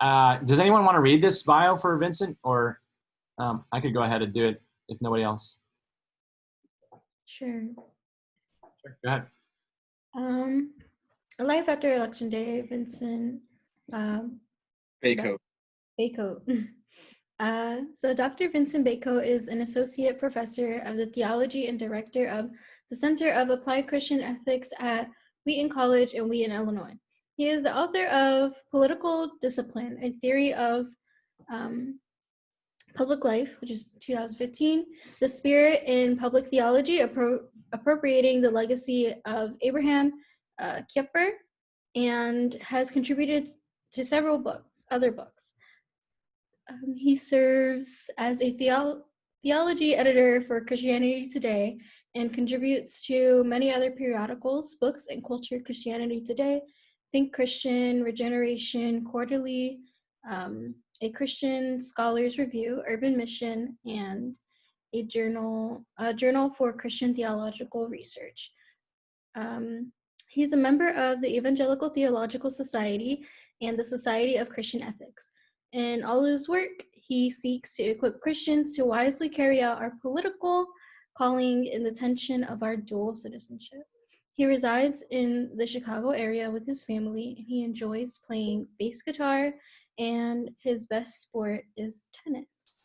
Does anyone want to read this bio for Vincent, or I could go ahead and do it if nobody else? Sure. Sure. Go ahead. Life after Election Day, Vincent Bacote. Bacote. So Dr. Vincent Bacote is an associate professor of the theology and director of the Center of Applied Christian Ethics at Wheaton College in Wheaton, Illinois. He is the author of Political Discipline, a Theory of Public Life, which is 2015, The Spirit in Public Theology, Appropriating the Legacy of Abraham Kuyper, and has contributed to several other books. He serves as a theology editor for Christianity Today and contributes to many other periodicals, books, and culture. Christianity Today, Think Christian, Regeneration Quarterly, a Christian Scholars Review, Urban Mission, and a journal for Christian Theological Research. He's a member of the Evangelical Theological Society and the Society of Christian Ethics. In all of his work, he seeks to equip Christians to wisely carry out our political calling in the tension of our dual citizenship. He resides in the Chicago area with his family, and he enjoys playing bass guitar, and his best sport is tennis.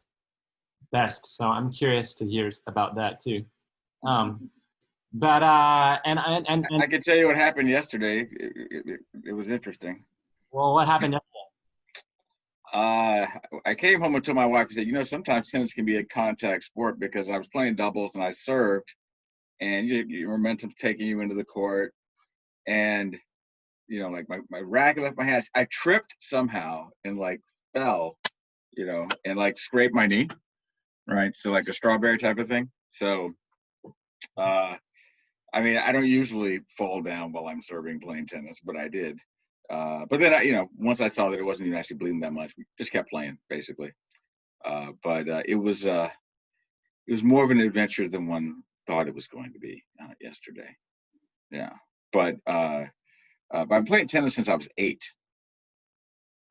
Best. So I'm curious to hear about that too. But and I can tell you what happened yesterday. It was interesting. Well, what happened yesterday? I came home and told my wife, I said, sometimes tennis can be a contact sport, because I was playing doubles and I served, and your momentum's taking you into the court, and like my racket left my hands. I tripped somehow and fell, and scraped my knee, right? So like a strawberry type of thing. So, I don't usually fall down while I'm serving playing tennis, but I did. But then once I saw that it wasn't even actually bleeding that much, we just kept playing basically. But it was more of an adventure than one thought it was going to be yesterday. Yeah, but I'm playing tennis since I was 8.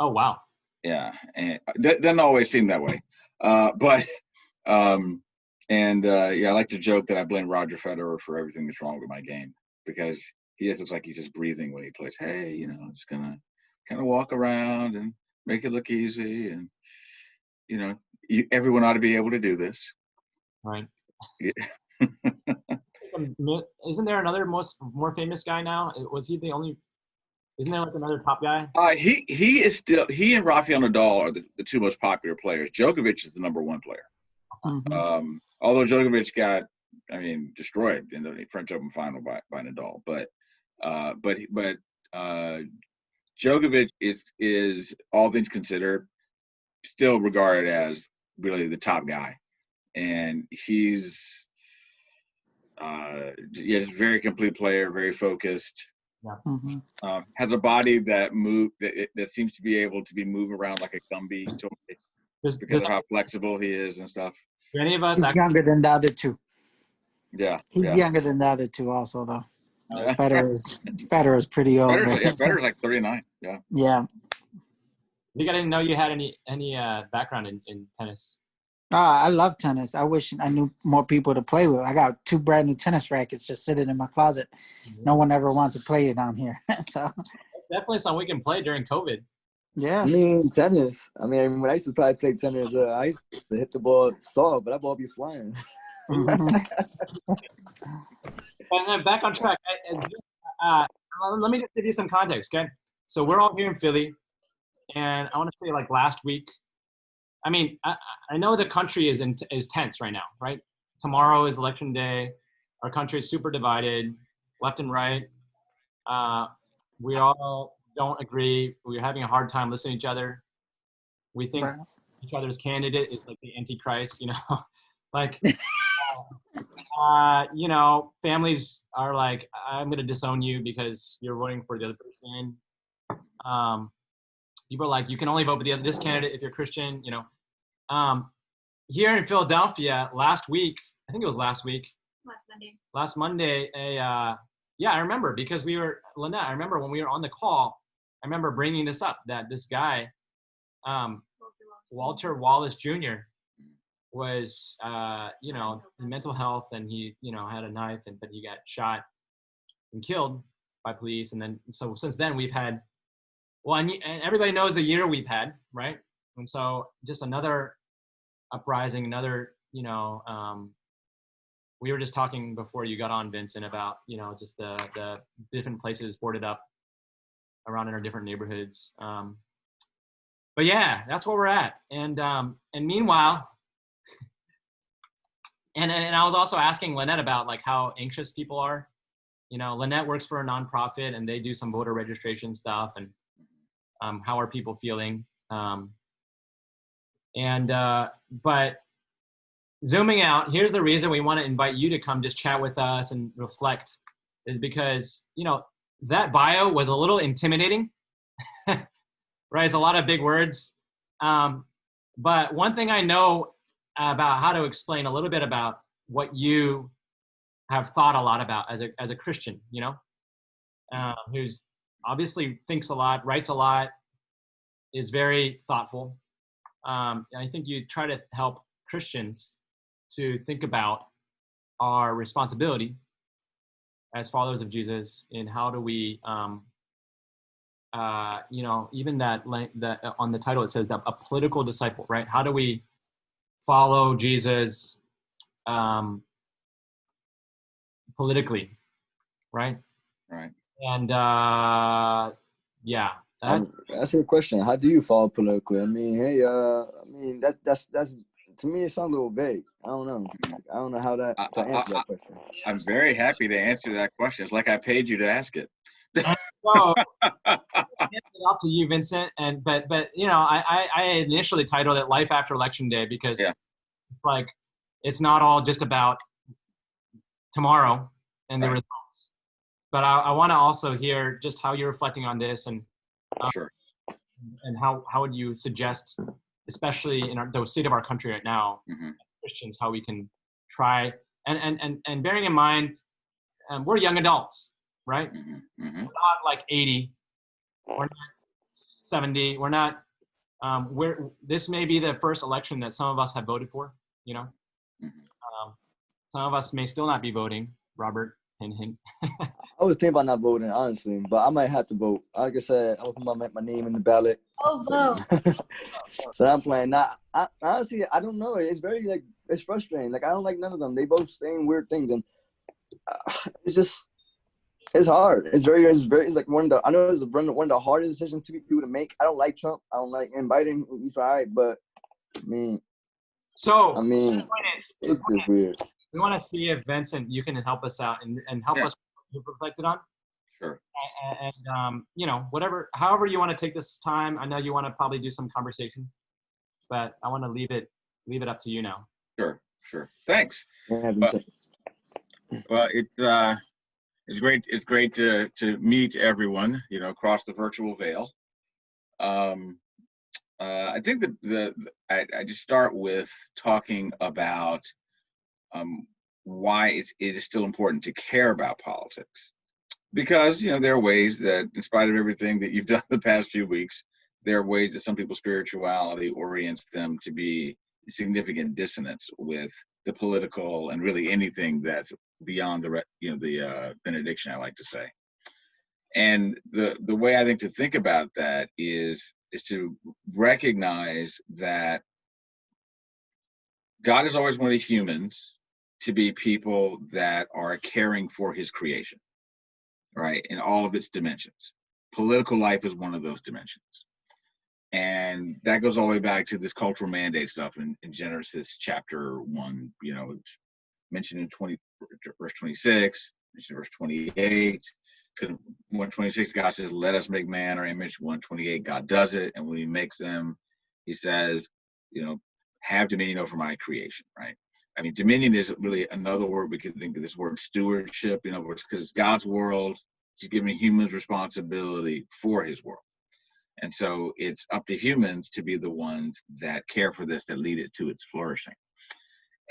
Oh wow. Yeah, and that doesn't always seem that way. But I like to joke that I blame Roger Federer for everything that's wrong with my game, because he just looks like he's just breathing when he plays. Hey, I'm just gonna kind of walk around and make it look easy, and everyone ought to be able to do this. Right. Yeah. Isn't there another more famous guy now? Was he the only? Isn't there another top guy? He is still. He and Rafael Nadal are the two most popular players. Djokovic is the number 1 player. Mm-hmm. Although Djokovic got, destroyed in the French Open final by Nadal, but Djokovic is all things considered still regarded as really the top guy, and he's a very complete player, very focused. Yeah. Mm-hmm. Has a body that that seems to be able to be moved around like a Gumby toy because of how flexible he is and stuff. Do any of us? He's younger than the other two. Yeah, he's younger than the other two also, though. Federer's pretty old. Federer's like 39. Yeah. Yeah. I didn't know you had any background in tennis. I love tennis. I wish I knew more people to play with. I got 2 brand new tennis rackets just sitting in my closet. Mm-hmm. No one ever wants to play it down here. So it's definitely something we can play during COVID. Yeah. Tennis. When I used to probably play tennis, I used to hit the ball soft, but that ball be flying. Mm-hmm. And then back on track. Let me just give you some context, okay? So we're all here in Philly, and I want to say last week. I know the country is tense right now, right? Tomorrow is election day. Our country is super divided, left and right. We all don't agree. We're having a hard time listening to each other. We think each other's candidate is like the Antichrist, families are like, I'm going to disown you because you're voting for the other person. People are like, you can only vote for this candidate if you're Christian, Here in Philadelphia last week, I think it was last Monday, I remember because Lynette, I remember when we were on the call, I remember bringing this up, that this guy Walter Wallace Jr. was, you know, in mental health, and he, you know, had a knife, but he got shot and killed by police. And then, so since then we've had, well, and everybody knows the year we've had, right? And so just another uprising, another, you know, we were just talking before you got on, Vincent, about, you know, just the different places boarded up around in our different neighborhoods. But yeah, that's where we're at. And meanwhile, and I was also asking Lynette about like how anxious people are. You know, Lynette works for a nonprofit and they do some voter registration stuff, and how are people feeling? But zooming out, here's the reason we want to invite you to come just chat with us and reflect, is because, you know, that bio was a little intimidating, right? It's a lot of big words. But one thing I know about how to explain a little bit about what you have thought a lot about as a Christian, you know, who's obviously thinks a lot, writes a lot, is very thoughtful. I think you try to help Christians to think about our responsibility as followers of Jesus, in how do we, you know, even that on the title it says that a political disciple, right? How do we follow Jesus politically, right? Right. And yeah, That's a good question. How do you follow politically? I mean, hey, I mean that's to me it sounds a little vague. I don't know. I don't know how to answer that question. I'm very happy to answer that question. It's like I paid you to ask it. So it's up to you, Vincent. And but you know, I initially titled it "Life After Election Day" because like it's not all just about tomorrow and the results. But I want to also hear just how you're reflecting on this, and Sure. And how would you suggest, especially in the state of our country right now, Christians, how we can try and bearing in mind we're young adults, right? We're not like 80, we're not 70, we're not. This may be the first election that some of us have voted for. You know, some of us may still not be voting. Robert, hint, hint. I was thinking about not voting, honestly, but I might have to vote. Like I said, I will put my name in the ballot. Oh, vote. So I'm playing. Now, honestly, I don't know. It's very, like, it's frustrating. Like, I don't like none of them. They both saying weird things, and it's just, it's hard. It's like one of the, I know it's one of the hardest decisions to people to make. I don't like Trump. I don't like Biden. He's all right, but I mean, it's just weird. We want to see if Vincent, you can help us out and help us reflected on. Sure. And you know, however you want to take this time. I know you want to probably do some conversation, but I want to leave it up to you now. Sure. Thanks. Well, it's great. It's great to meet everyone, you know, across the virtual veil. I think I just start with talking about why it is still important to care about politics, because, you know, there are ways that, in spite of everything that you've done the past few weeks, there are ways that some people's spirituality orients them to be significant dissonance with the political and really anything that's beyond the benediction, I like to say. And the way I think to think about that is to recognize that God has always wanted humans to be people that are caring for his creation, right? In all of its dimensions. Political life is one of those dimensions. And that goes all the way back to this cultural mandate stuff in Genesis chapter 1, you know, it's mentioned in verse 26, mentioned in verse 28. 126, God says, let us make man our image. 128, God does it. And when he makes them, he says, you know, have dominion over my creation, right? I mean, dominion is really another word. We could think of this word stewardship, you know, because it's God's world. He's giving humans responsibility for his world. And so it's up to humans to be the ones that care for this, that lead it to its flourishing.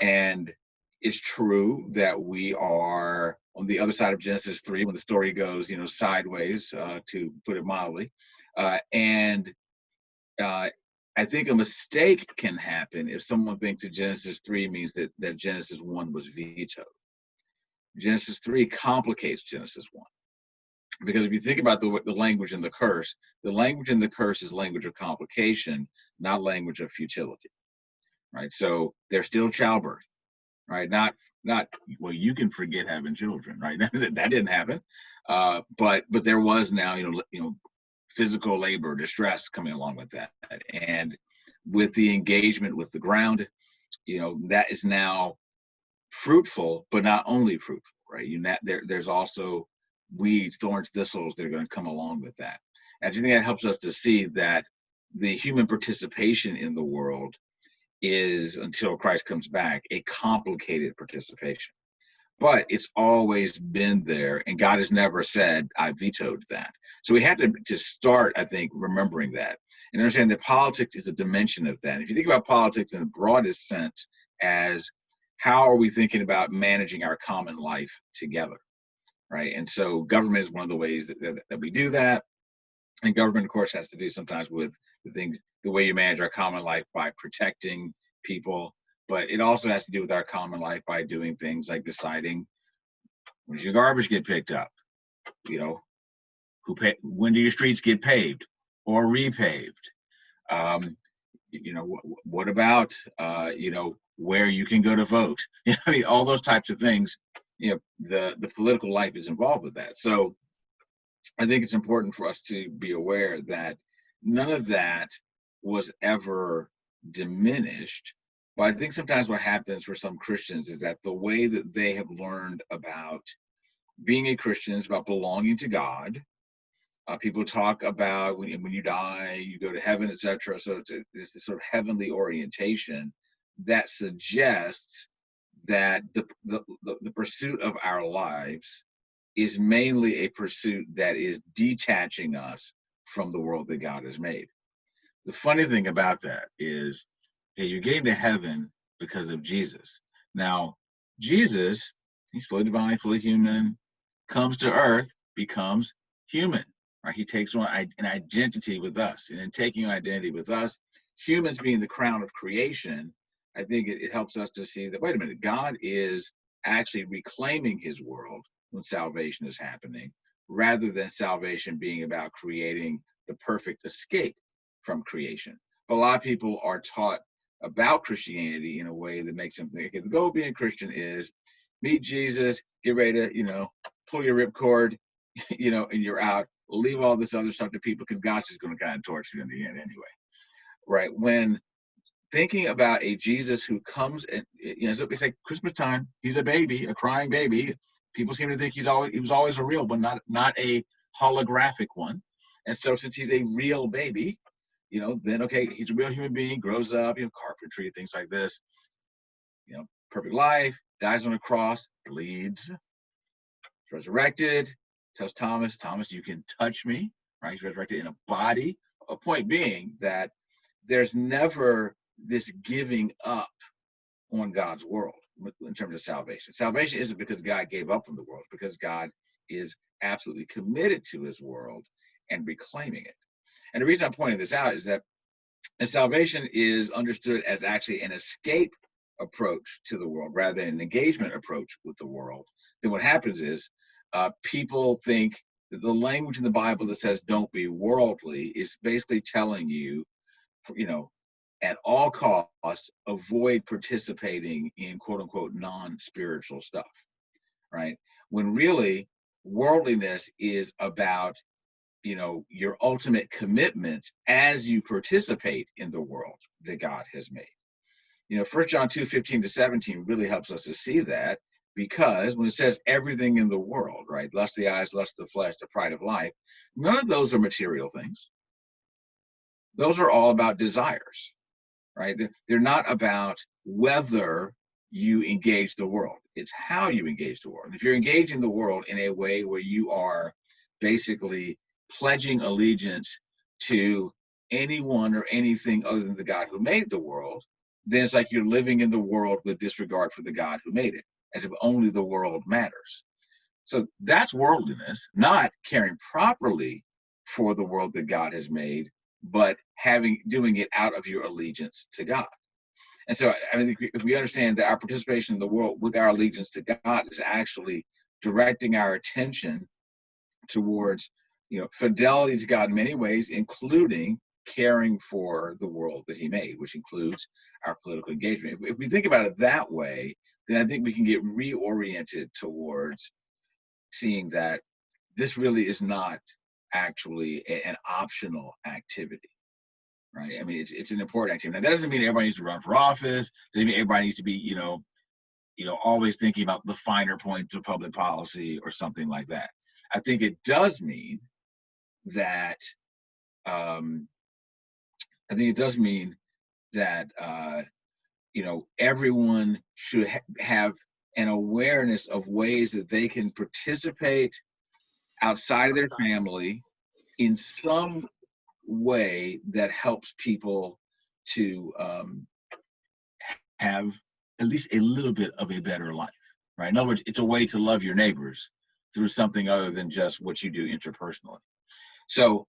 And it's true that we are on the other side of Genesis 3 when the story goes, you know, sideways, to put it mildly. I think a mistake can happen if someone thinks that Genesis 3 means that Genesis 1 was vetoed. Genesis 3 complicates Genesis 1. Because if you think about the language in the curse is language of complication, not language of futility, right? So there's still childbirth, right? Not well, you can forget having children, right? that didn't happen, but there was now, physical labor, distress coming along with that, and with the engagement with the ground, that is now fruitful, but not only fruitful, right? There's also weeds, thorns, thistles that are going to come along with that. And I think that helps us to see that the human participation in the world is, until Christ comes back, a complicated participation. But it's always been there, and God has never said, I vetoed that. So we have to start, I think, remembering that and understand that politics is a dimension of that. And if you think about politics in the broadest sense as how are we thinking about managing our common life together, right? And so government is one of the ways that we do that. And government, of course, has to do sometimes with the way you manage our common life by protecting people. But it also has to do with our common life by doing things like deciding when does your garbage get picked up, when do your streets get paved or repaved? What about where you can go to vote? All those types of things. The political life is involved with that. So I think it's important for us to be aware that none of that was ever diminished. But I think sometimes what happens for some Christians is that the way that they have learned about being a Christian is about belonging to God. People talk about when you die, you go to heaven, etc. So it's this sort of heavenly orientation that suggests that the pursuit of our lives is mainly a pursuit that is detaching us from the world that God has made. The funny thing about that is, you're getting to heaven because of Jesus. Now, Jesus, he's fully divine, fully human, comes to earth, becomes human, right? He takes on an identity with us. And in taking an identity with us, humans being the crown of creation, I think it helps us to see that, wait a minute, God is actually reclaiming his world when salvation is happening, rather than salvation being about creating the perfect escape from creation. But a lot of people are taught about Christianity in a way that makes them think, okay, the goal of being a Christian is meet Jesus, get ready to, pull your ripcord, and you're out. Leave all this other stuff to people because God's just going to kind of torch you in the end anyway, right? When thinking about a Jesus who comes and, so it's like Christmas time, he's a baby, a crying baby. People seem to think he was always a real, but not a holographic one. And so since he's a real baby, then, okay, he's a real human being, grows up, carpentry, things like this, perfect life, dies on a cross, bleeds, resurrected, tells Thomas, you can touch me, right? He's resurrected in a body. A point being that there's never this giving up on God's world in terms of salvation. Salvation isn't because God gave up on the world, it's because God is absolutely committed to his world and reclaiming it. And the reason I'm pointing this out is that if salvation is understood as actually an escape approach to the world rather than an engagement approach with the world, then what happens is people think that the language in the Bible that says don't be worldly is basically telling you, at all costs, avoid participating in quote unquote non-spiritual stuff, right? When really worldliness is about, your ultimate commitments as you participate in the world that God has made. 1 John 2:15-17 really helps us to see that, because when it says everything in the world, right? Lust of the eyes, lust of the flesh, the pride of life, none of those are material things. Those are all about desires, right? They're not about whether you engage the world. It's how you engage the world. If you're engaging the world in a way where you are basically pledging allegiance to anyone or anything other than the God who made the world, then it's like you're living in the world with disregard for the God who made it, as if only the world matters. So that's worldliness, not caring properly for the world that God has made, but doing it out of your allegiance to God. And so I think if we understand that our participation in the world with our allegiance to God is actually directing our attention towards, fidelity to God in many ways, including caring for the world that he made, which includes our political engagement. If we think about it that way, then I think we can get reoriented towards seeing that this really is not actually an optional activity, right? I mean, it's an important activity. Now, that doesn't mean everybody needs to run for office. Doesn't mean everybody needs to be, always thinking about the finer points of public policy or something like that. I think it does mean that everyone should have an awareness of ways that they can participate outside of their family in some way that helps people to have at least a little bit of a better life, right? In other words, it's a way to love your neighbors through something other than just what you do interpersonally. So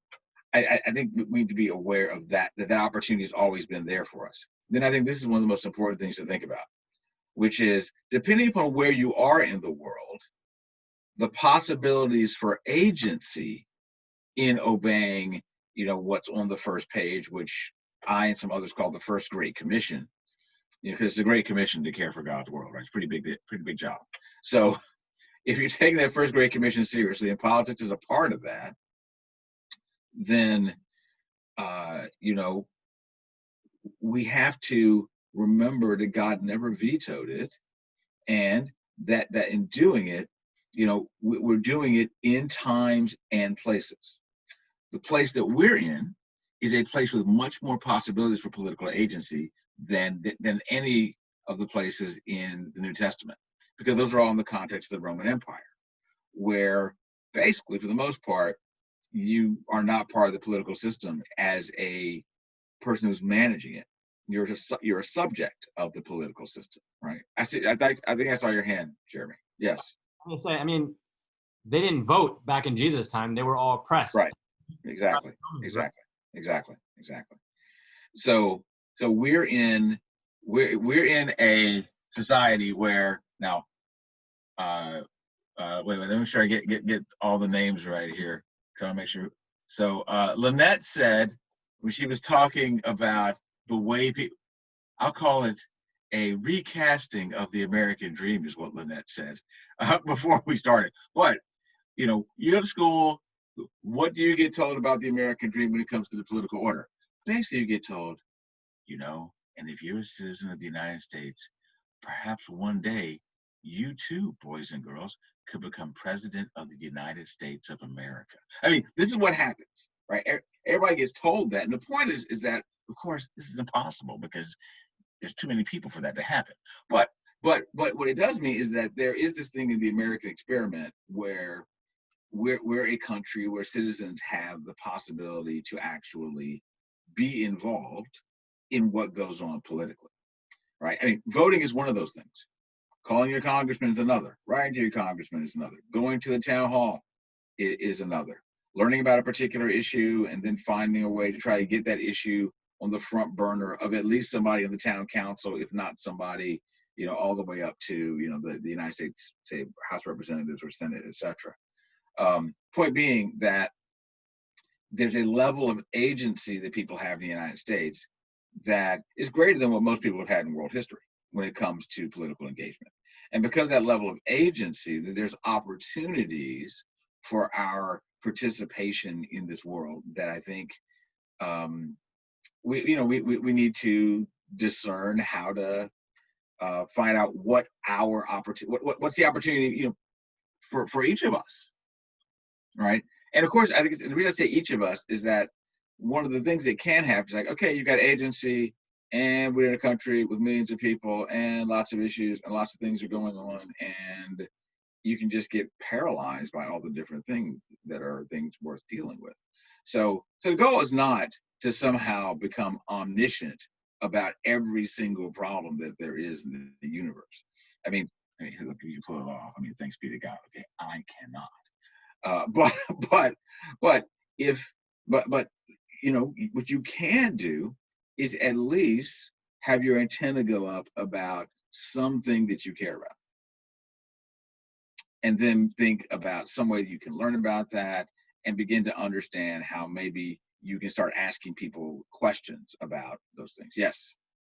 I think we need to be aware of that opportunity has always been there for us. Then I think this is one of the most important things to think about, which is depending upon where you are in the world, the possibilities for agency in obeying, what's on the first page, which I and some others call the First Great Commission, because it's a great commission to care for God's world, right? It's pretty big job. So if you're taking that First Great Commission seriously, and politics is a part of that, then we have to remember that God never vetoed it, and that in doing it, we're doing it in times and places. The place that we're in is a place with much more possibilities for political agency than any of the places in the New Testament, because those are all in the context of the Roman Empire, where basically, for the most part, you are not part of the political system as a person who's managing it. You're a subject of the political system, right? I think I saw your hand, Jeremy. Yes. I'm gonna say, I mean, they didn't vote back in Jesus' time. They were all oppressed. Right. Exactly. So we're in a society where now. Wait, let me make sure I get all the names right here. Trying to make sure. So Lynette said when she was talking about the way people, I'll call it a recasting of the American dream, is what Lynette said before we started. But you go to school. What do you get told about the American dream when it comes to the political order? Basically, you get told, and if you're a citizen of the United States, perhaps one day you too, boys and girls, could become president of the United States of America. I mean, this is what happens, right? Everybody gets told that. And the point is that, of course, this is impossible because there's too many people for that to happen. But what it does mean is that there is this thing in the American experiment where we're a country where citizens have the possibility to actually be involved in what goes on politically, right? I mean, voting is one of those things. Calling your congressman is another. Writing to your congressman is another. Going to the town hall is another. Learning about a particular issue and then finding a way to try to get that issue on the front burner of at least somebody in the town council, if not somebody, all the way up to, the United States, say, House of Representatives or Senate, etc. Point being that there's a level of agency that people have in the United States that is greater than what most people have had in world history when it comes to political engagement. And because of that level of agency, there's opportunities for our participation in this world that I think we need to discern how to find out what our opportunity, what's the opportunity, for each of us, right? And of course, I think the reason I say each of us is that one of the things that can happen is like, okay, you've got agency, and we're in a country with millions of people and lots of issues and lots of things are going on, and you can just get paralyzed by all the different things that are things worth dealing with. So the goal is not to somehow become omniscient about every single problem that there is in the universe. I mean, look, you pull it off. I mean, thanks be to God. Okay, I cannot. But what you can do is at least have your antenna go up about something that you care about. And then think about some way that you can learn about that and begin to understand how maybe you can start asking people questions about those things. Yes.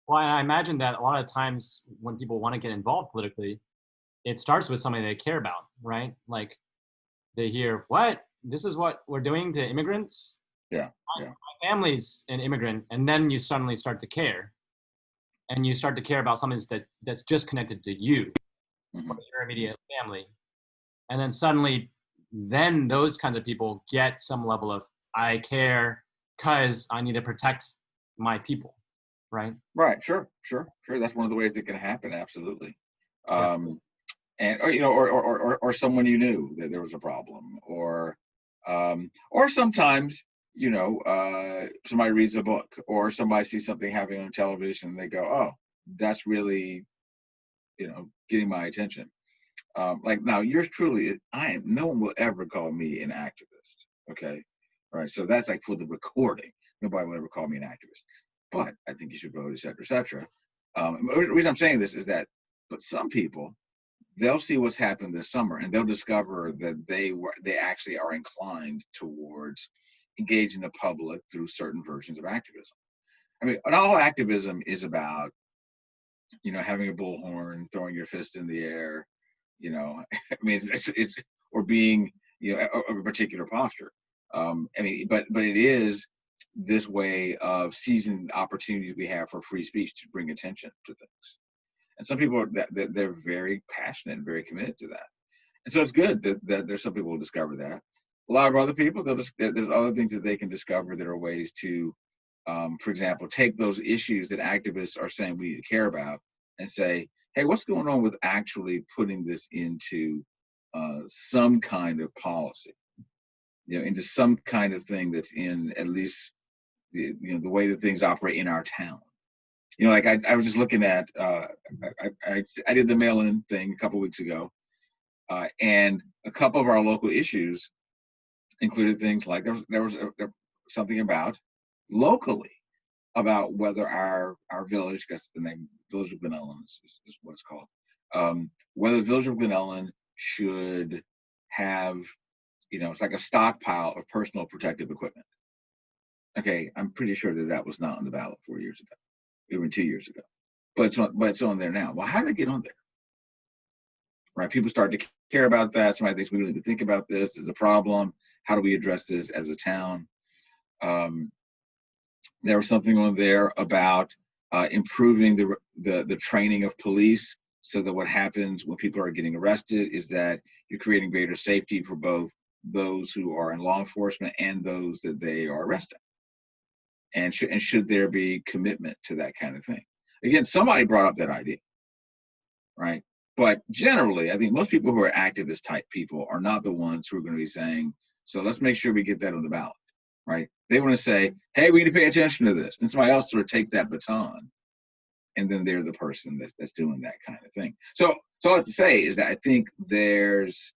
Well, I imagine that a lot of times when people want to get involved politically, it starts with something they care about, right? Like they hear, what? This is what we're doing to immigrants? Yeah. My family's an immigrant. And then you suddenly start to care. And you start to care about something that's just connected to you, Mm-hmm. or your immediate family. And then suddenly, then those kinds of people get some level of, I care because I need to protect my people, right? Right. Sure. That's one of the ways it can happen. Absolutely. Yeah. And or someone you knew that there was a problem, or sometimes somebody reads a book, or somebody sees something happening on television and they go, oh, that's really getting my attention. Like now, yours truly, no one will ever call me an activist. Okay, right. So that's like for the recording. Nobody will ever call me an activist. But I think you should vote, et cetera, et cetera. The reason I'm saying this is that, but some people, they'll see what's happened this summer and they'll discover that they actually are inclined towards engaging the public through certain versions of activism. I mean, and all activism is about, having a bullhorn, throwing your fist in the air, I mean, it's or being, of a particular posture. I mean, but it is this way of seizing the opportunities we have for free speech to bring attention to things. And some people they're very passionate and very committed to that. And so it's good that there's some people who discover that. A lot of other people, there's other things that they can discover that are ways to, for example, take those issues that activists are saying we need to care about and say, hey, what's going on with actually putting this into some kind of policy, into some kind of thing that's in at least the way that things operate in our town. Like I was just looking at, I did the mail-in thing a couple weeks ago, and a couple of our local issues included things like there was something about locally about whether our village, because the name Village of Glen Ellen is what it's called, whether the Village of Glen Ellen should have, it's like a stockpile of personal protective equipment. Okay, I'm pretty sure that was not on the ballot 4 years ago, even 2 years ago, but it's on there now. Well, how did it get on there? Right, people start to care about that. Somebody thinks we really need to think about this. This is a problem. How do we address this as a town? There was something on there about improving the training of police, so that what happens when people are getting arrested is that you're creating greater safety for both those who are in law enforcement and those that they are arresting. And should there be commitment to that kind of thing? Again, somebody brought up that idea, right? But generally, I think most people who are activist type people are not the ones who are going to be saying, so let's make sure we get that on the ballot, right? They want to say, hey, we need to pay attention to this. Then somebody else sort of take that baton, and then they're the person that's doing that kind of thing. So all I have to say is that I think there's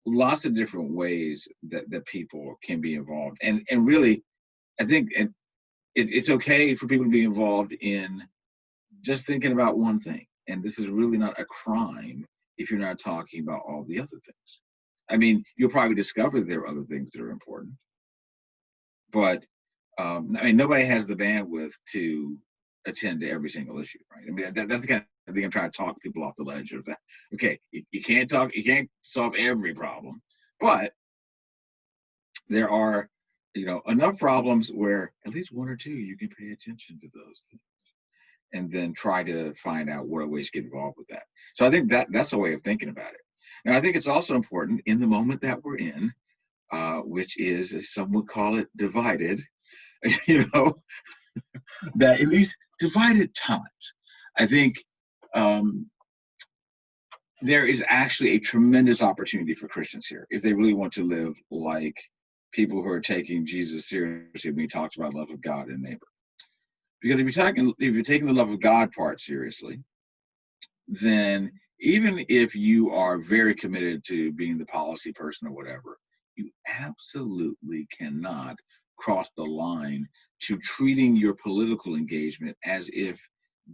lots of different ways that people can be involved. And really, I think it's okay for people to be involved in just thinking about one thing. And this is really not a crime if you're not talking about all the other things. I mean, you'll probably discover there are other things that are important. But, I mean, nobody has the bandwidth to attend to every single issue, right? I mean, that's the kind of thing I'm trying to talk people off the ledge of that. Okay, you can't solve every problem, but there are, enough problems where at least one or two you can pay attention to those things, and then try to find out what ways to get involved with that. So I think that's a way of thinking about it. Now, I think it's also important in the moment that we're in, which is, some would call it divided, that in these divided times, I think there is actually a tremendous opportunity for Christians here if they really want to live like people who are taking Jesus seriously when he talks about love of God and neighbor. Because if you're taking the love of God part seriously, then even if you are very committed to being the policy person or whatever, you absolutely cannot crossed the line to treating your political engagement as if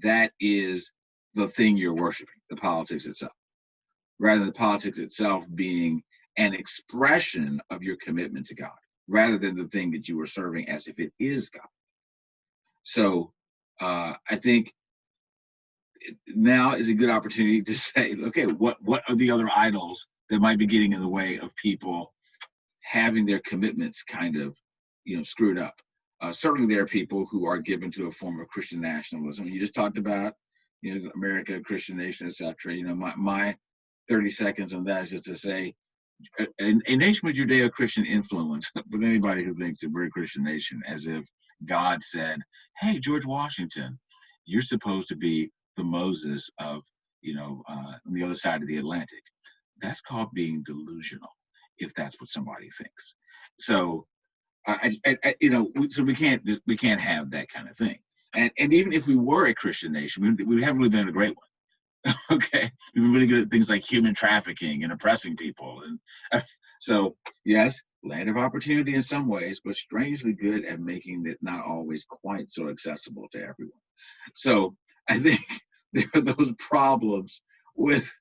that is the thing you're worshiping, the politics itself, rather than the politics itself being an expression of your commitment to God, rather than the thing that you are serving as if it is God. So I think now is a good opportunity to say, okay, what are the other idols that might be getting in the way of people having their commitments kind of, screwed up? Certainly there are people who are given to a form of Christian nationalism. You just talked about, America, Christian nation, etc. My 30 seconds on that is just to say, a nation with Judeo-Christian influence, with anybody who thinks that we're a Christian nation, as if God said, hey, George Washington, you're supposed to be the Moses of, on the other side of the Atlantic. That's called being delusional, if that's what somebody thinks. So, so we can't have that kind of thing. And even if we were a Christian nation, we haven't really been a great one. Okay, we've been really good at things like human trafficking and oppressing people, and so yes, land of opportunity in some ways, but strangely good at making it not always quite so accessible to everyone. So I think there are those problems with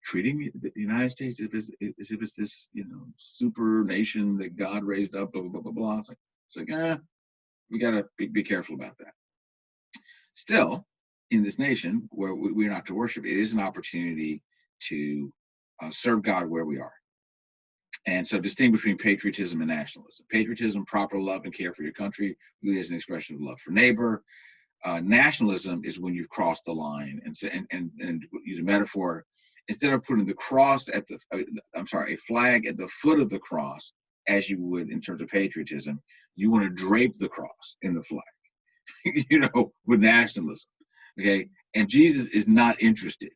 treating the United States as if it's this super nation that God raised up, blah blah blah blah blah. It's like we gotta be careful about that. Still, in this nation where we're not to worship, it is an opportunity to serve God where we are. And so distinguish between patriotism and nationalism. Patriotism, proper love and care for your country, really is an expression of love for neighbor. Nationalism is when you've crossed the line and use a metaphor. Instead of putting the cross at a flag at the foot of the cross, as you would in terms of patriotism, you want to drape the cross in the flag, with nationalism. Okay, and Jesus is not interested,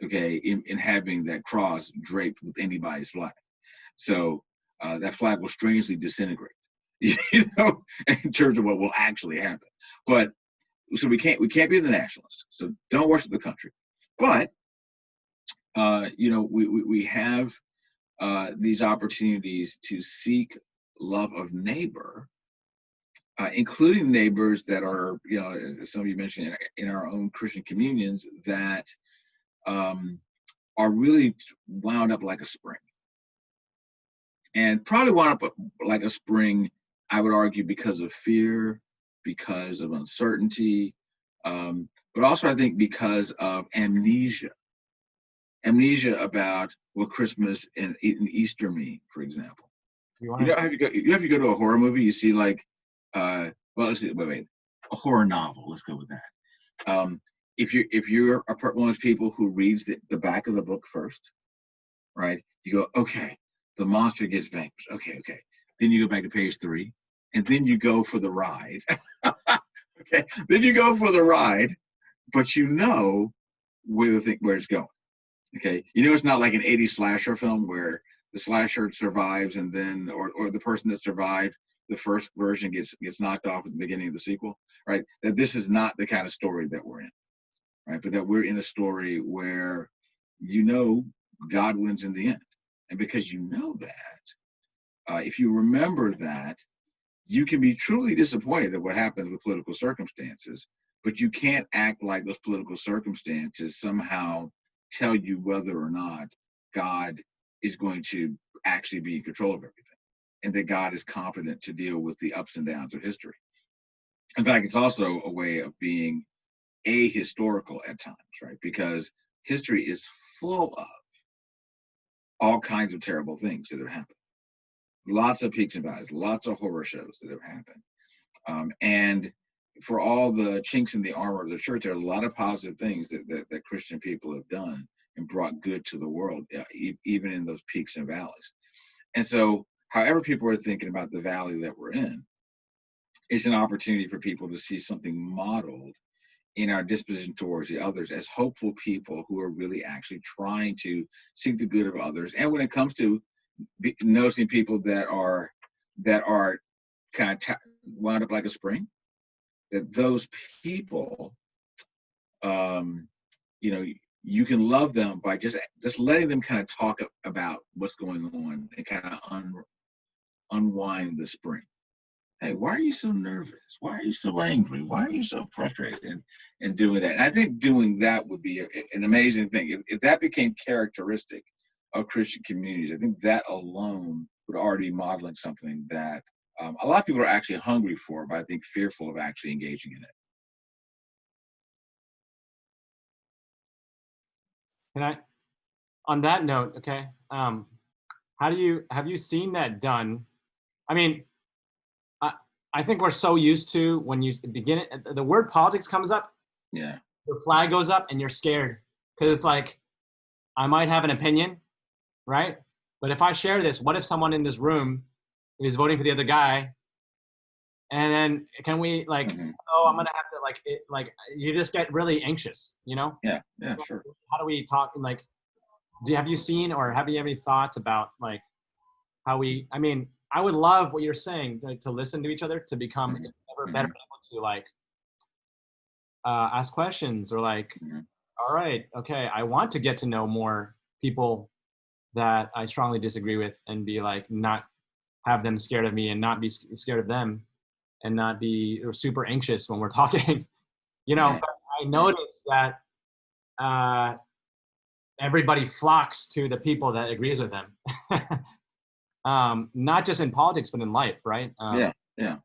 okay, in having that cross draped with anybody's flag. So that flag will strangely disintegrate, in terms of what will actually happen. But so we can't be the nationalists. So don't worship the country. But we have these opportunities to seek love of neighbor. Including neighbors that are, as some of you mentioned, in our own Christian communions that are really wound up like a spring. And probably wound up like a spring, I would argue, because of fear, because of uncertainty, but also I think because of amnesia. Amnesia about what Christmas and Easter mean, for example. Have you go to a horror movie, you see like, let's see, wait, a horror novel. Let's go with that. If you're one of those people who reads the back of the book first, right? You go, okay, the monster gets vanquished. Okay. Then you go back to page 3, and then you go for the ride. Okay, then you go for the ride, but where it's going. Okay, it's not like an 80s slasher film where the slasher survives and then, or the person that survived the first version gets knocked off at the beginning of the sequel, right? That this is not the kind of story that we're in, right? But that we're in a story where God wins in the end. And because that, if you remember that, you can be truly disappointed at what happens with political circumstances, but you can't act like those political circumstances somehow tell you whether or not God is going to actually be in control of everything, and that God is competent to deal with the ups and downs of history. In fact, it's also a way of being ahistorical at times, right? Because history is full of all kinds of terrible things that have happened. Lots of peaks and valleys, lots of horror shows that have happened. And for all the chinks in the armor of the church, there are a lot of positive things that Christian people have done and brought good to the world, even in those peaks and valleys. And so, however people are thinking about the valley that we're in, it's an opportunity for people to see something modeled in our disposition towards the others as hopeful people who are really actually trying to seek the good of others. And when it comes to noticing people that are kind of wound up like a spring, that those people, you can love them by just letting them kind of talk about what's going on and kind of unwind the spring. hey, why are you so nervous? Why are you so angry? Why are you so frustrated? And doing that. And I think doing that would be an amazing thing. If that became characteristic of Christian communities, I think that alone would already be modeling something that a lot of people are actually hungry for, but I think fearful of actually engaging in it. Can I, on that note, okay, have you seen that done? I mean, I think we're so used to when you begin it, the word politics comes up, Yeah. the flag goes up and you're scared because it's like, I might have an opinion, right? But if I share this, what if someone in this room is voting for the other guy? And then can we like, oh, I'm gonna have to like you just get really anxious, you know? Yeah. Yeah. Sure. How do we talk? Like, have you seen or have you any thoughts about like how we? I mean, I would love what you're saying to listen to each other, to become ever better able to like ask questions or like, all right, okay, I want to get to know more people that I strongly disagree with and be like, not have them scared of me and not be scared of them and not be super anxious when we're talking, you know. But I notice that everybody flocks to the people that agrees with them. Not just in politics, but in life, right? Yeah.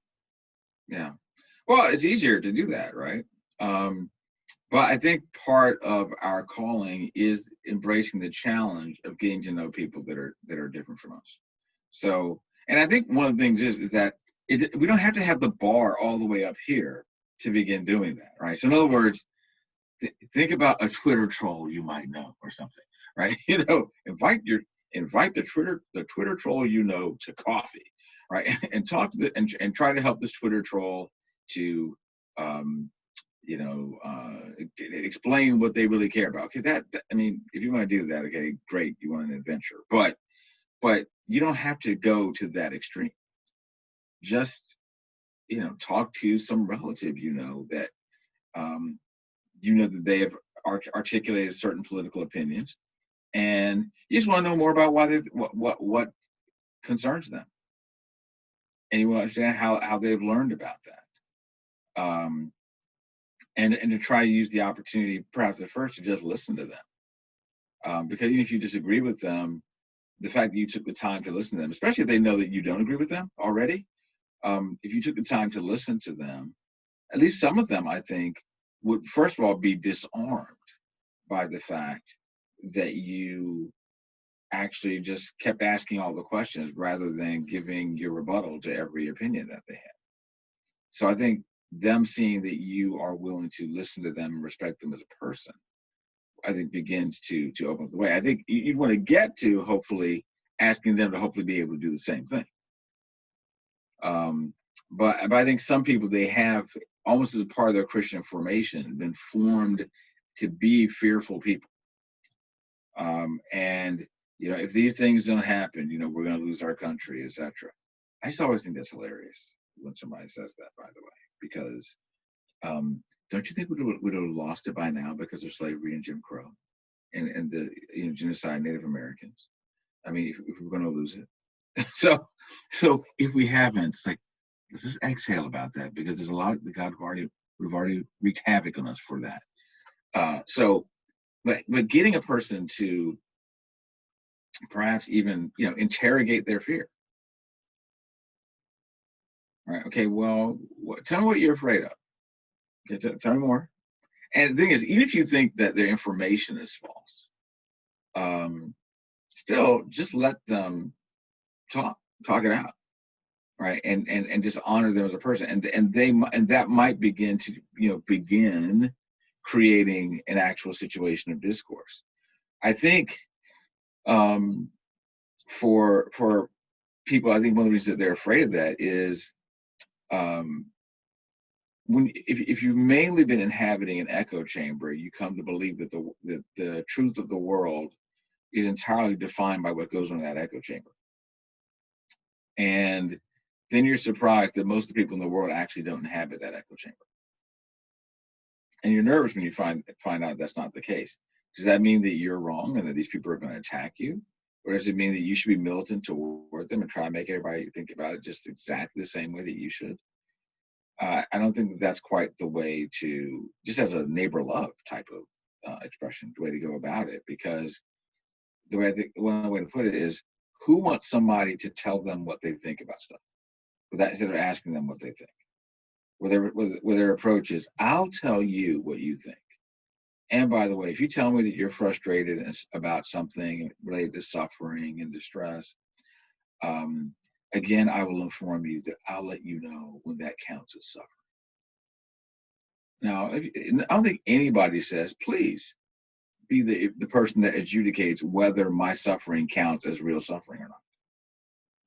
Well, it's easier to do that, right? But I think part of our calling is embracing the challenge of getting to know people that are different from us. So, and I think one of the things is that we don't have to have the bar all the way up here to begin doing that, right? So in other words, think about a Twitter troll you might know or something, right? You know, invite the Twitter troll you know to coffee, right? And talk to and try to help this Twitter troll to explain what they really care about. Okay, I mean, if you want to do that, okay, great, you want an adventure, but you don't have to go to that extreme. Just talk to some relative that that they have articulated certain political opinions, and you just want to know more about why what concerns them, and you want to understand how they've learned about that, and to try to use the opportunity perhaps at first to just listen to them, because even if you disagree with them, the fact that you took the time to listen to them, especially if they know that you don't agree with them already, if you took the time to listen to them, at least some of them, I think, would first of all be disarmed by the fact that you actually just kept asking all the questions rather than giving your rebuttal to every opinion that they had. So I think them seeing that you are willing to listen to them and respect them as a person, I think begins to open up the way. I think you'd want to get to hopefully asking them to hopefully be able to do the same thing. But I think some people, they have almost as part of their Christian formation been formed to be fearful people. And if these things don't happen, we're going to lose our country, etc. I just always think that's hilarious when somebody says that, by the way, because don't you think we would have lost it by now because of slavery and Jim Crow and the genocide of Native Americans? I mean, if we're going to lose it, so if we haven't, it's like, let's just exhale about that, because there's a lot that God would have already wreaked havoc on us for that. But getting a person to perhaps even interrogate their fear. Right? Okay. Well, tell me what you're afraid of. Okay, tell me more. And the thing is, even if you think that their information is false, still just let them talk it out, right? And just honor them as a person, and that might begin to begin creating an actual situation of discourse. I think for people, I think one of the reasons that they're afraid of that is if you've mainly been inhabiting an echo chamber, you come to believe that the truth of the world is entirely defined by what goes on in that echo chamber. And then you're surprised that most of the people in the world actually don't inhabit that echo chamber. And you're nervous when you find out that's not the case. Does that mean that you're wrong and that these people are going to attack you? Or does it mean that you should be militant toward them and try to make everybody think about it just exactly the same way that you should? I don't think that that's quite the way to, just as a neighbor love type of expression, the way to go about it. Because the way I think, one way to put it is, who wants somebody to tell them what they think about stuff, instead of asking them what they think? Where their approach is, I'll tell you what you think. And by the way, if you tell me that you're frustrated about something related to suffering and distress, again, I will inform you that I'll let you know when that counts as suffering. Now, I don't think anybody says, please be the person that adjudicates whether my suffering counts as real suffering or not.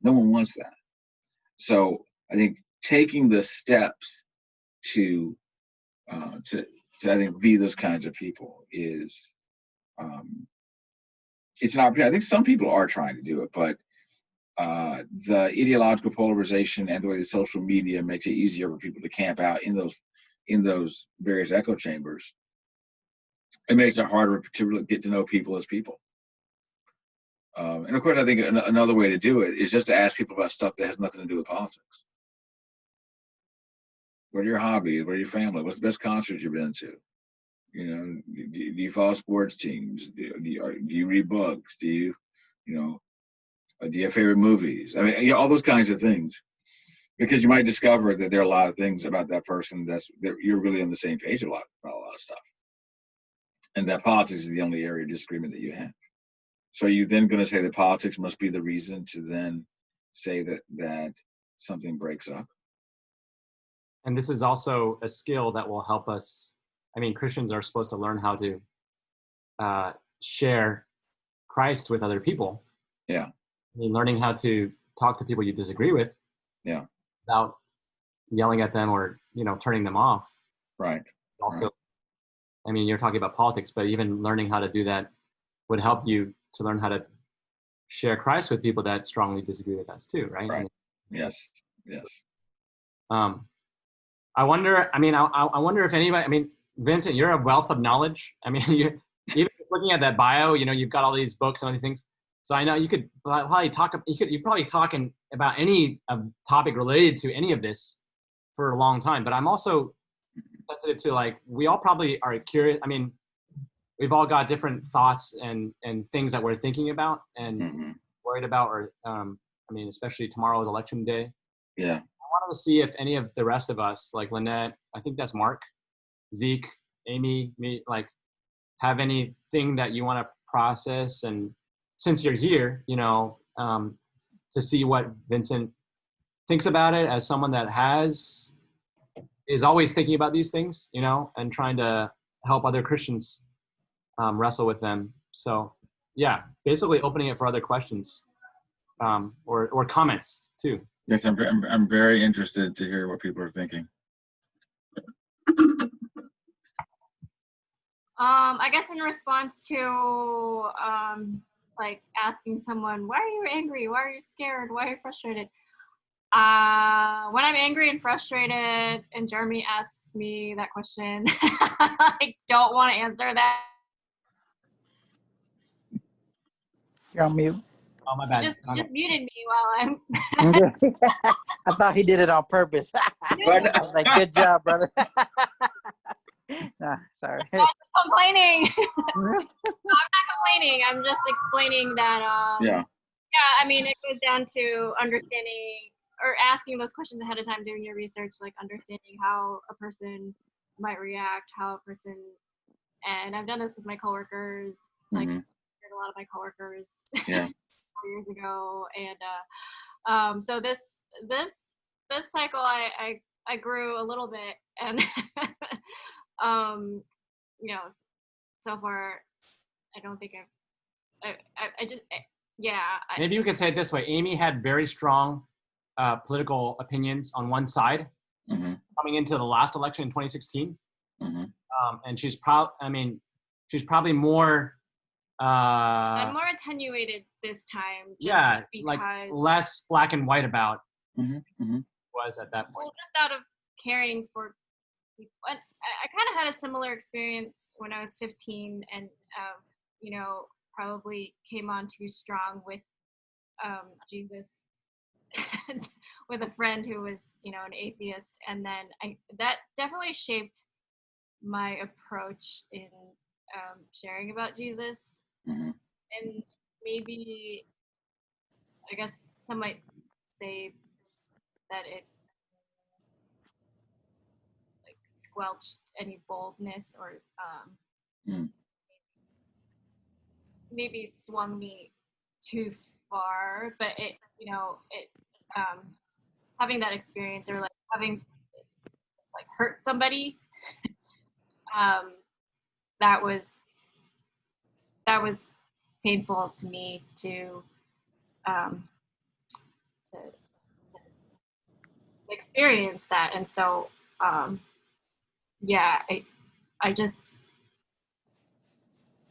No one wants that. So I think taking the steps to I think be those kinds of people is it's an opportunity. I think some people are trying to do it, but the ideological polarization and the way the social media makes it easier for people to camp out in those various echo chambers, it makes it harder to really get to know people as people. And of course, I think another way to do it is just to ask people about stuff that has nothing to do with politics. What are your hobbies? What are your family? What's the best concert you've been to? You know, do you follow sports teams? Do you read books? Do you have favorite movies? I mean, all those kinds of things. Because you might discover that there are a lot of things about that person that you're really on the same page about a lot of stuff. And that politics is the only area of disagreement that you have. So are you then going to say that politics must be the reason to then say that something breaks up? And this is also a skill that will help us. I mean, Christians are supposed to learn how to share Christ with other people. Yeah. I mean, learning how to talk to people you disagree with. Yeah. Without yelling at them or, turning them off. Right. Also, right. I mean, you're talking about politics, but even learning how to do that would help you to learn how to share Christ with people that strongly disagree with us too, right? Right. I mean, Yes. Yes. I wonder if anybody, I mean, Vincent, you're a wealth of knowledge. I mean, you even looking at that bio, you've got all these books and all these things. So I know you could probably you're probably talking about any topic related to any of this for a long time. But I'm also sensitive to, we all probably are curious. I mean, we've all got different thoughts and things that we're thinking about and worried about, or especially tomorrow is election day. Yeah. I wanted to see if any of the rest of us, like Lynette, I think that's Mark, Zeke, Amy, me, have anything that you want to process, and since you're here, to see what Vincent thinks about it as someone that is always thinking about these things, and trying to help other Christians wrestle with them. So yeah, basically opening it for other questions or comments too. Yes, I'm very interested to hear what people are thinking. I guess in response to asking someone, why are you angry? Why are you scared? Why are you frustrated? When I'm angry and frustrated and Jeremy asks me that question, I don't want to answer that. You're on mute. Oh, my bad. Just muted me while I'm... I thought he did it on purpose. I was like, good job, brother. Nah, sorry. I'm not complaining. I'm not complaining. I'm just explaining that, Yeah, I mean, it goes down to understanding or asking those questions ahead of time, doing your research, understanding how a person might react, and I've done this with my coworkers, a lot of my coworkers 4 years ago, and so this cycle I grew a little bit, and so far I don't think maybe you could say it this way: Amy had very strong political opinions on one side coming into the last election in 2016, and she's probably more. I'm more attenuated this time. Because less black and white about was at that point. Well, just out of caring for people. And I kind of had a similar experience when I was 15, and probably came on too strong with Jesus with a friend who was, an atheist, and then that definitely shaped my approach in sharing about Jesus. Mm-hmm. And maybe, I guess some might say that it like squelched any boldness, or maybe swung me too far. But it having that experience, or like having this, like, hurt somebody, that was painful to me to experience that. And so yeah, I just,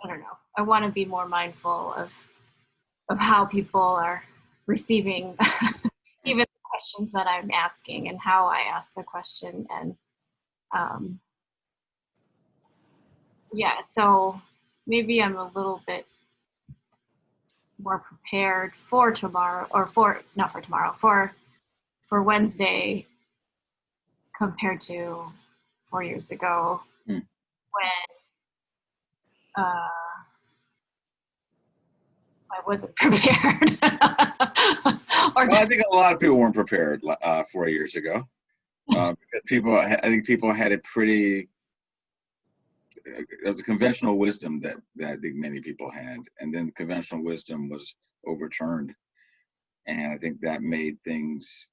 I don't know, I want to be more mindful of how people are receiving even the questions that I'm asking, and how I ask the question. And yeah, so maybe I'm a little bit more prepared for tomorrow, or not for tomorrow, for Wednesday, compared to 4 years ago, when I wasn't prepared. Well, I think a lot of people weren't prepared 4 years ago. Because I think people had a pretty, the conventional wisdom that I think many people had, and then conventional wisdom was overturned, and I think that made things,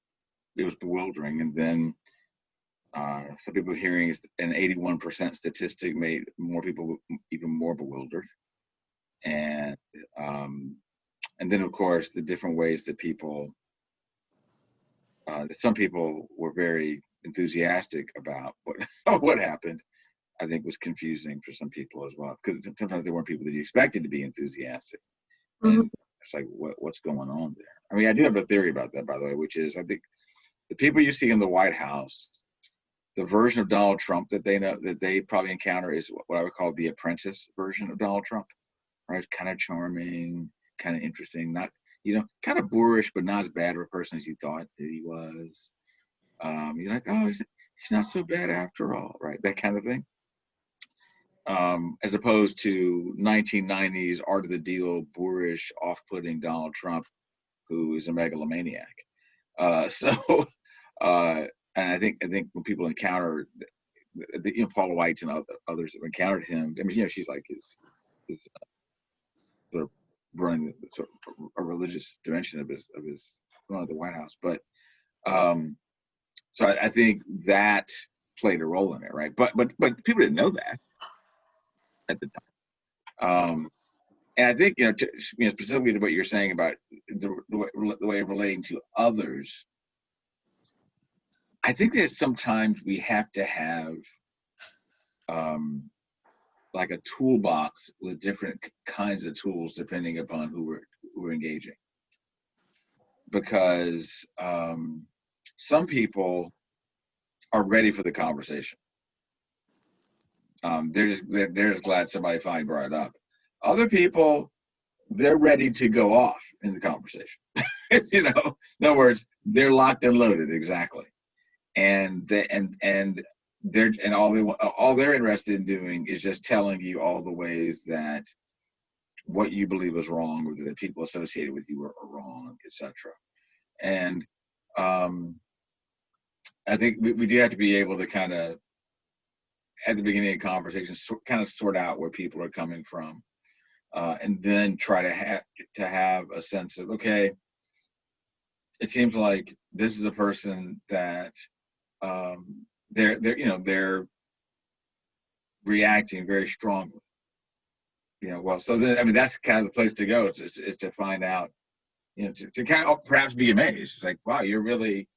it was bewildering. And then some people hearing an 81% statistic made more people even more bewildered, and then of course the different ways that people, some people were very enthusiastic about what happened, I think was confusing for some people as well, because sometimes there weren't people that you expected to be enthusiastic. And it's like, what's going on there? I mean, I do have a theory about that, by the way, which is, I think the people you see in the White House, the version of Donald Trump that they probably encounter is what I would call the apprentice version of Donald Trump, right? Kind of charming, kind of interesting, not, kind of boorish, but not as bad of a person as you thought that he was. You're like, oh, he's not so bad after all, right? That kind of thing. As opposed to 1990s art of the deal, boorish, off-putting Donald Trump, who is a megalomaniac. And I think when people encounter Paula Whites and others have encountered him, I mean, she's like his sort of running sort of a religious dimension of his going to the White House. But so I think that played a role in it, right? But people didn't know that at the time. And I think, specifically to what you're saying about the way of relating to others, I think that sometimes we have to have like a toolbox with different kinds of tools depending upon who we're engaging. Because some people are ready for the conversation. They're just glad somebody finally brought it up. Other people, they're ready to go off in the conversation. In other words, they're locked and loaded, exactly. And all they're interested in doing is just telling you all the ways that what you believe is wrong, or that people associated with you are wrong, etc. And I think we do have to be able to kind of, at the beginning of conversations, kind of sort out where people are coming from, and then try to have a sense of, okay, it seems like this is a person that they're reacting very strongly. Well, so then, I mean, that's kind of the place to go, is to find out, to kind of perhaps be amazed. It's like, wow, you're really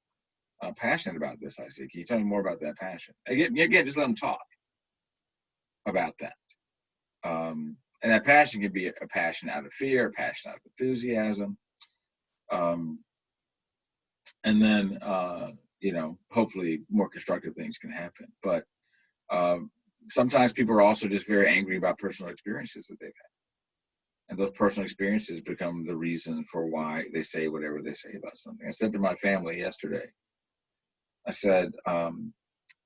passionate about this, I see. Can you tell me more about that passion? Again, just let them talk about that. And that passion can be a passion out of fear, a passion out of enthusiasm. And then, hopefully more constructive things can happen. But sometimes people are also just very angry about personal experiences that they've And those personal experiences become the reason for why they say whatever they say about something. I said to my family yesterday, I said,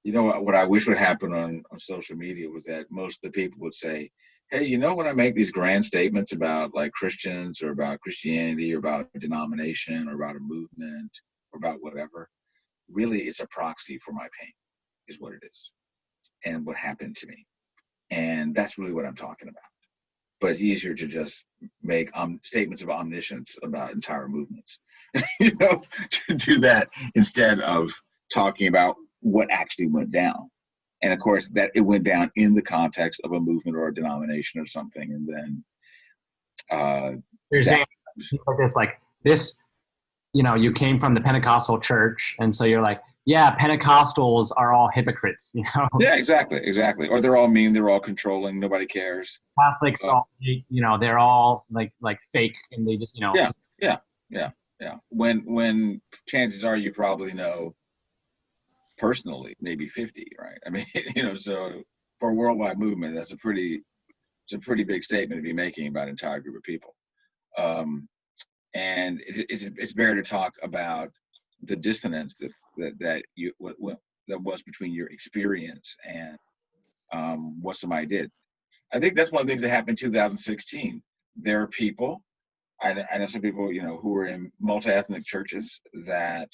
you know what I wish would happen on social media was that most of the people would say, hey, you know, when I make these grand statements about like Christians or about Christianity or about a denomination or about a movement or about whatever, really it's a proxy for my pain is what it is and what happened to me. And that's really what I'm talking about. But it's easier to just make statements of omniscience about entire movements, you know, to do that instead of talking about what actually went down. And of course, that it went down in the context of a movement or a denomination or something. And then You're saying like this, you know, you came from the Pentecostal church, and so you're like, yeah, Pentecostals are all hypocrites, you know. Yeah, exactly. Or they're all mean, they're all controlling, nobody cares. Catholics, all, you know, they're all like fake, and they just, you know. Yeah. When chances are you probably know personally maybe 50, right? I mean, you know, so for a worldwide movement, it's a pretty big statement to be making about an entire group of people. And it's better to talk about the dissonance that was between your experience and what somebody did. I think that's one of the things that happened in 2016. There are people, I know some people, you know, who were in multi-ethnic churches that,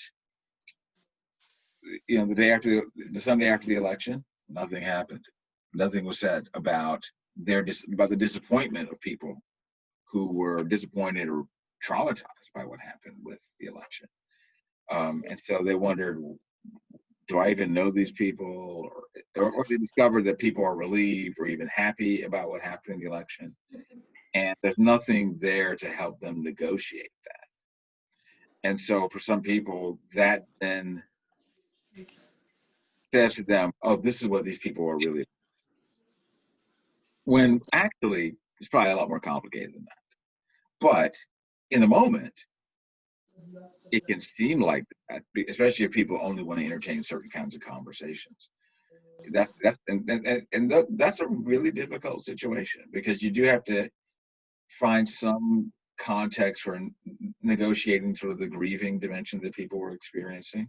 you know, the Sunday after the election, nothing happened. Nothing was said about about the disappointment of people who were disappointed or traumatized by what happened with the election. And so they wondered, do I even know these people? Or they discovered that people are relieved or even happy about what happened in the election. And there's nothing there to help them negotiate that. And so for some people, that then says to them, oh, this is what these people are really. When actually, it's probably a lot more complicated than that. But in the moment, it can seem like that, especially if people only want to entertain certain kinds of conversations. That's a really difficult situation because you do have to find some context for negotiating sort of the grieving dimension that people were experiencing,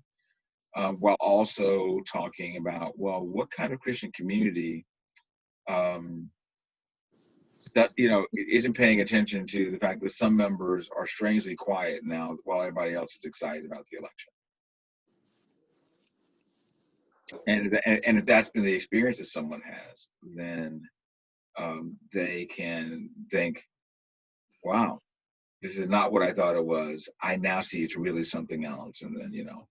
while also talking about, well, what kind of Christian community that, you know, isn't paying attention to the fact that some members are strangely quiet now while everybody else is excited about the election. And if that's been the experience that someone has, then they can think, wow, this is not what I thought it was. I now see it's really something else. And then, you know,